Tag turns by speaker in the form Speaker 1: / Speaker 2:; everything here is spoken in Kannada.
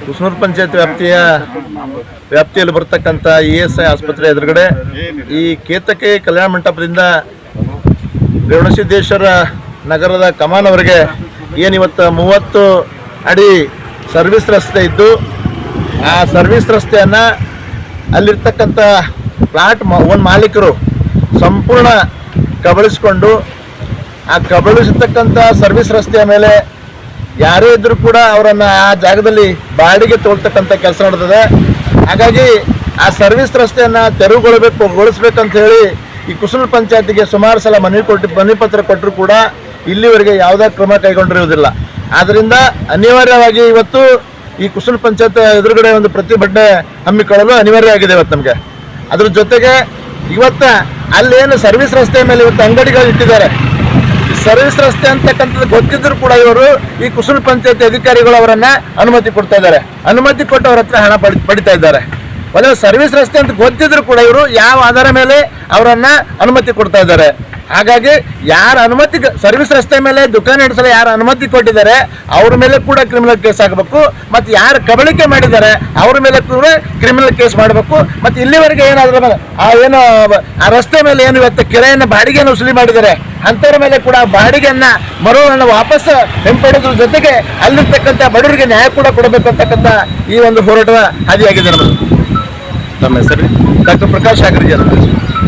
Speaker 1: ಕುಸನೂರು ಪಂಚಾಯತ್ ವ್ಯಾಪ್ತಿಯಲ್ಲಿ ಬರ್ತಕ್ಕಂಥ ESI ಆಸ್ಪತ್ರೆ ಎದುರುಗಡೆ ಈ ಕೇತಕಿ ಕಲ್ಯಾಣ ಮಂಟಪದಿಂದ ರೇವಣಸಿದ್ದೇಶ್ವರ ನಗರದ ಕಮಾನವರೆಗೆ ಏನಿವತ್ತು 30 ಅಡಿ ಸರ್ವಿಸ್ ರಸ್ತೆ ಇದ್ದು ಆ ಸರ್ವಿಸ್ ರಸ್ತೆಯನ್ನು ಅಲ್ಲಿರ್ತಕ್ಕಂಥ ಪ್ಲಾಟ್ ಮಾಲೀಕರು ಸಂಪೂರ್ಣ ಕಬಳಿಸಿಕೊಂಡು ಆ ಕಬಳಿಸತಕ್ಕಂಥ ಸರ್ವಿಸ್ ರಸ್ತೆಯ ಮೇಲೆ ಯಾರೇ ಇದ್ದರೂ ಕೂಡ ಅವರನ್ನು ಆ ಜಾಗದಲ್ಲಿ ಬಾಡಿಗೆ ತಗೊಳ್ತಕ್ಕಂಥ ಕೆಲಸ ನಡೆದಿದೆ. ಹಾಗಾಗಿ ಆ ಸರ್ವಿಸ್ ರಸ್ತೆಯನ್ನು ತೆರವುಗೊಳಿಸ್ಬೇಕಂತ ಹೇಳಿ ಈ ಕುಸನೂರು ಪಂಚಾಯತಿಗೆ ಸುಮಾರು ಸಲ ಮನವಿ ಪತ್ರ ಕೊಟ್ಟರು ಕೂಡ ಇಲ್ಲಿವರೆಗೆ ಯಾವುದೇ ಕ್ರಮ ಕೈಗೊಂಡಿರುವುದಿಲ್ಲ. ಆದ್ದರಿಂದ ಅನಿವಾರ್ಯವಾಗಿ ಇವತ್ತು ಈ ಕುಸನೂರು ಪಂಚಾಯತ್ ಎದುರುಗಡೆ ಒಂದು ಪ್ರತಿಭಟನೆ ಹಮ್ಮಿಕೊಳ್ಳಲು ಅನಿವಾರ್ಯ ಆಗಿದೆ ಇವತ್ತು ನಮಗೆ. ಅದ್ರ ಜೊತೆಗೆ ಇವತ್ತು ಅಲ್ಲೇನು ಸರ್ವಿಸ್ ರಸ್ತೆ ಮೇಲೆ ಇವತ್ತು ಅಂಗಡಿಗಳು ಇಟ್ಟಿದ್ದಾರೆ. ಸರ್ವಿಸ್ ರಸ್ತೆ ಅಂತಕ್ಕಂಥದ್ದು ಗೊತ್ತಿದ್ರು ಕೂಡ ಇವರು ಈ ಕುಸನೂರು ಪಂಚಾಯತ್ ಅಧಿಕಾರಿಗಳು ಅವರನ್ನ ಅನುಮತಿ ಕೊಡ್ತಾ ಇದ್ದಾರೆ. ಅನುಮತಿ ಕೊಟ್ಟು ಅವ್ರ ಹತ್ರ ಹಣ ಪಡಿತಾ ಇದ್ದಾರೆ. ಒಳ್ಳೆ ಸರ್ವಿಸ್ ರಸ್ತೆ ಅಂತ ಗೊತ್ತಿದ್ರು ಕೂಡ ಇವರು ಯಾವ ಆಧಾರ ಮೇಲೆ ಅವರನ್ನ ಅನುಮತಿ ಕೊಡ್ತಾ ಇದ್ದಾರೆ. ಹಾಗಾಗಿ ಯಾರ ಅನುಮತಿ ಸರ್ವಿಸ್ ರಸ್ತೆ ಮೇಲೆ ದುಕಾನ್ ನಡೆಸಲು ಯಾರು ಅನುಮತಿ ಕೊಟ್ಟಿದ್ದಾರೆ ಅವ್ರ ಮೇಲೆ ಕೂಡ ಕ್ರಿಮಿನಲ್ ಕೇಸ್ ಆಗಬೇಕು. ಮತ್ತು ಯಾರು ಕಬಳಿಕೆ ಮಾಡಿದ್ದಾರೆ ಅವ್ರ ಮೇಲೆ ಕೂಡ ಕ್ರಿಮಿನಲ್ ಕೇಸ್ ಮಾಡಬೇಕು. ಮತ್ತು ಇಲ್ಲಿವರೆಗೆ ಏನಾದರೂ ಆ ರಸ್ತೆ ಮೇಲೆ ಏನು ಇವತ್ತು ಕಿರಾಯಿನ ಬಾಡಿಗೆಯನ್ನು ವಸೂಲಿ ಮಾಡಿದ್ದಾರೆ ಅಂಥವ್ರ ಮೇಲೆ ಕೂಡ ಬಾಡಿಗೆಯನ್ನು ಮರುವನ್ನು ವಾಪಸ್ ಹಿಂಪಡೆದ್ರ ಜೊತೆಗೆ ಅಲ್ಲಿರ್ತಕ್ಕಂಥ ಬಡವರಿಗೆ ನ್ಯಾಯ ಕೂಡ ಕೊಡಬೇಕು ಅಂತಕ್ಕಂಥ ಈ ಒಂದು ಹೋರಾಟದ ಹಾದಿಯಾಗಿದೆ ನಮ್ಮದು.
Speaker 2: ನಮ್ಮ ಹೆಸರು
Speaker 1: ಡಾಕ್ಟರ್ ಪ್ರಕಾಶ್ ಆಗ್ರಜಿ.